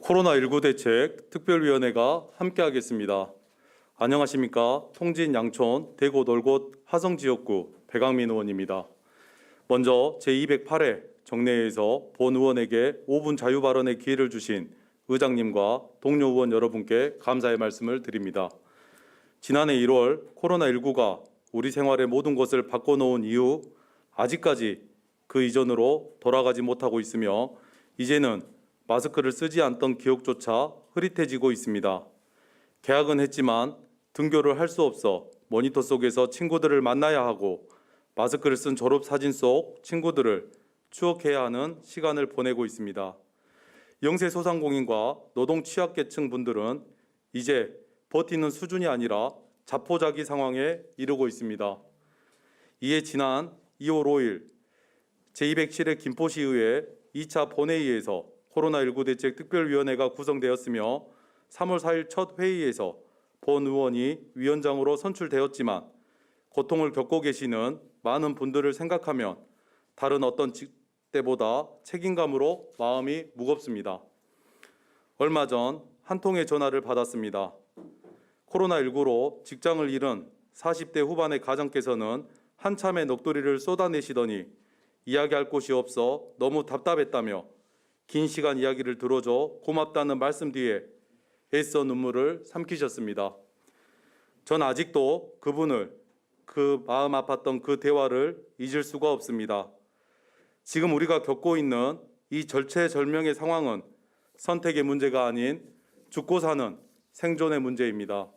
코로나19 대책 특별위원회가 함께하겠습니다. 안녕하십니까. 통진 양촌 대구 놀곳 화성지역구 배강민 의원입니다. 먼저 제208회 정례회에서 본 의원에게 5분 자유 발언의 기회를 주신 의장님과 동료 의원 여러분께 감사의 말씀을 드립니다. 지난해 1월 코로나19가 우리 생활의 모든 것을 바꿔놓은 이후 아직까지 그 이전으로 돌아가지 못하고 있으며 이제는 마스크를 쓰지 않던 기억조차 흐릿해지고 있습니다. 개학은 했지만 등교를 할 수 없어 모니터 속에서 친구들을 만나야 하고 마스크를 쓴 졸업 사진 속 친구들을 추억해야 하는 시간을 보내고 있습니다. 영세 소상공인과 노동 취약계층 분들은 이제 버티는 수준이 아니라 자포자기 상황에 이르고 있습니다. 이에 지난 2월 5일 제207회 김포시의회 2차 본회의에서 코로나19 대책 특별위원회가 구성되었으며 3월 4일 첫 회의에서 본 의원이 위원장으로 선출되었지만 고통을 겪고 계시는 많은 분들을 생각하면 다른 어떤 때보다 책임감으로 마음이 무겁습니다. 얼마 전 한 통의 전화를 받았습니다. 코로나19로 직장을 잃은 40대 후반의 가장께서는 한참의 넋두리를 쏟아내시더니 이야기할 곳이 없어 너무 답답했다며 긴 시간 이야기를 들어줘 고맙다는 말씀 뒤에 애써 눈물을 삼키셨습니다. 전 아직도 그분을 그 마음 아팠던 그 대화를 잊을 수가 없습니다. 지금 우리가 겪고 있는 이 절체절명의 상황은 선택의 문제가 아닌 죽고 사는 생존의 문제입니다.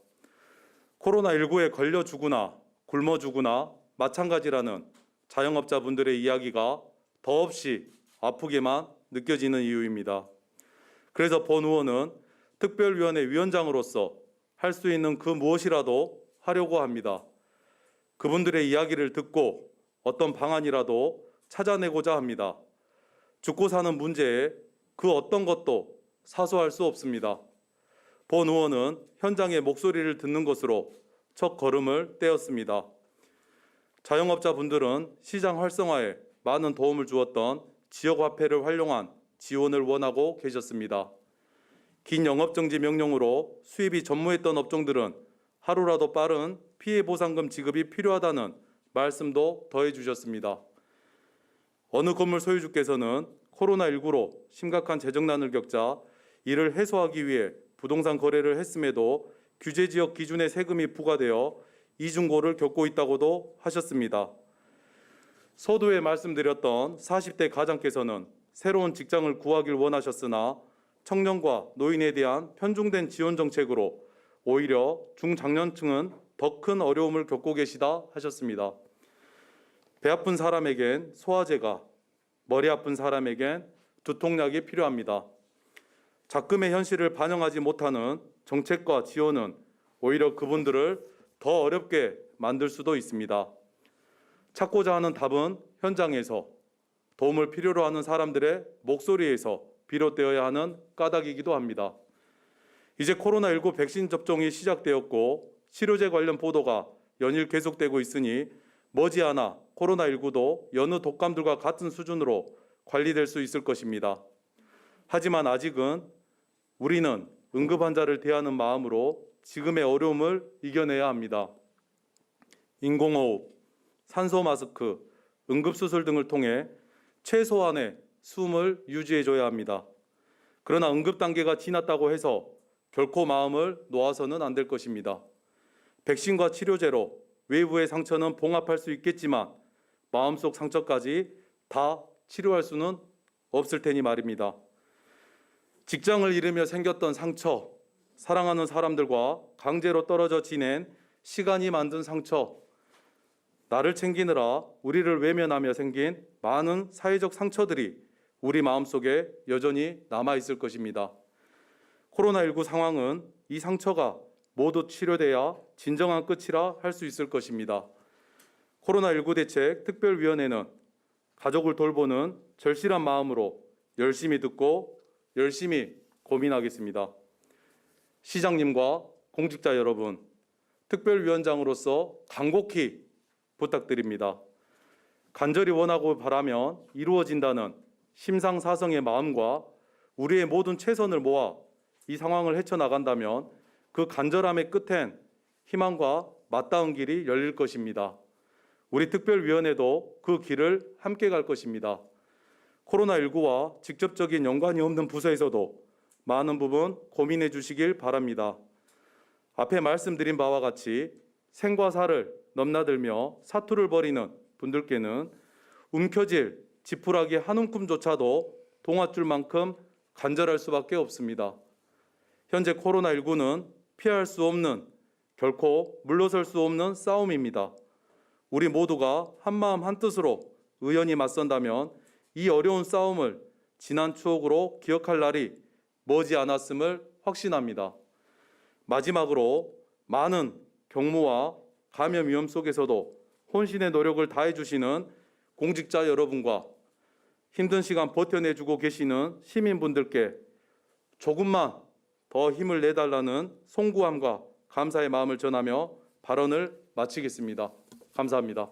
코로나19에 걸려 죽으나 굶어 죽으나 마찬가지라는 자영업자분들의 이야기가 더없이 아프게만 느껴지는 이유입니다. 그래서 본 의원은 특별위원회 위원장으로서 할 수 있는 그 무엇이라도 하려고 합니다. 그분들의 이야기를 듣고 어떤 방안이라도 찾아내고자 합니다. 죽고 사는 문제에 그 어떤 것도 사소할 수 없습니다. 본 의원은 현장의 목소리를 듣는 것으로 첫 걸음을 떼었습니다. 자영업자분들은 시장 활성화에 많은 도움을 주었던 지역화폐를 활용한 지원을 원하고 계셨습니다. 긴 영업정지 명령으로 수입이 전무했던 업종들은 하루라도 빠른 피해보상금 지급이 필요하다는 말씀도 더해 주셨습니다. 어느 건물 소유주께서는 코로나19로 심각한 재정난을 겪자 이를 해소하기 위해 부동산 거래를 했음에도 규제지역 기준의 세금이 부과되어 이중고를 겪고 있다고도 하셨습니다. 서두에 말씀드렸던 40대 가장께서는 새로운 직장을 구하길 원하셨으나 청년과 노인에 대한 편중된 지원 정책으로 오히려 중장년층은 더 큰 어려움을 겪고 계시다 하셨습니다. 배 아픈 사람에겐 소화제가, 머리 아픈 사람에겐 두통약이 필요합니다. 작금의 현실을 반영하지 못하는 정책과 지원은 오히려 그분들을 더 어렵게 만들 수도 있습니다. 찾고자 하는 답은 현장에서, 도움을 필요로 하는 사람들의 목소리에서 비롯되어야 하는 까닭이기도 합니다. 이제 코로나19 백신 접종이 시작되었고 치료제 관련 보도가 연일 계속되고 있으니 머지않아 코로나19도 여느 독감들과 같은 수준으로 관리될 수 있을 것입니다. 하지만 아직은 우리는 응급환자를 대하는 마음으로 지금의 어려움을 이겨내야 합니다. 인공호흡, 산소 마스크, 응급수술 등을 통해 최소한의 숨을 유지해줘야 합니다. 그러나 응급 단계가 지났다고 해서 결코 마음을 놓아서는 안 될 것입니다. 백신과 치료제로 외부의 상처는 봉합할 수 있겠지만 마음속 상처까지 다 치료할 수는 없을 테니 말입니다. 직장을 잃으며 생겼던 상처, 사랑하는 사람들과 강제로 떨어져 지낸 시간이 만든 상처, 나를 챙기느라 우리를 외면하며 생긴 많은 사회적 상처들이 우리 마음속에 여전히 남아있을 것입니다. 코로나19 상황은 이 상처가 모두 치료돼야 진정한 끝이라 할 수 있을 것입니다. 코로나19 대책 특별위원회는 가족을 돌보는 절실한 마음으로 열심히 듣고 열심히 고민하겠습니다. 시장님과 공직자 여러분, 특별위원장으로서 간곡히 부탁드립니다. 간절히 원하고 바라면 이루어진다는 심상사성의 마음과 우리의 모든 최선을 모아 이 상황을 헤쳐나간다면 그 간절함의 끝엔 희망과 맞닿은 길이 열릴 것입니다. 우리 특별위원회도 그 길을 함께 갈 것입니다. 코로나19와 직접적인 연관이 없는 부서에서도 많은 부분 고민해 주시길 바랍니다. 앞에 말씀드린 바와 같이 생과 사를 넘나들며 사투를 벌이는 분들께는 움켜쥘 지푸라기 한 움큼조차도 동아줄만큼 간절할 수밖에 없습니다. 현재 코로나19는 피할 수 없는, 결코 물러설 수 없는 싸움입니다. 우리 모두가 한마음 한뜻으로 의연히 맞선다면 이 어려운 싸움을 지난 추억으로 기억할 날이 머지 않았음을 확신합니다. 마지막으로 많은 경무와 감염 위험 속에서도 혼신의 노력을 다해 주시는 공직자 여러분과 힘든 시간 버텨내주고 계시는 시민분들께 조금만 더 힘을 내달라는 송구함과 감사의 마음을 전하며 발언을 마치겠습니다. 감사합니다.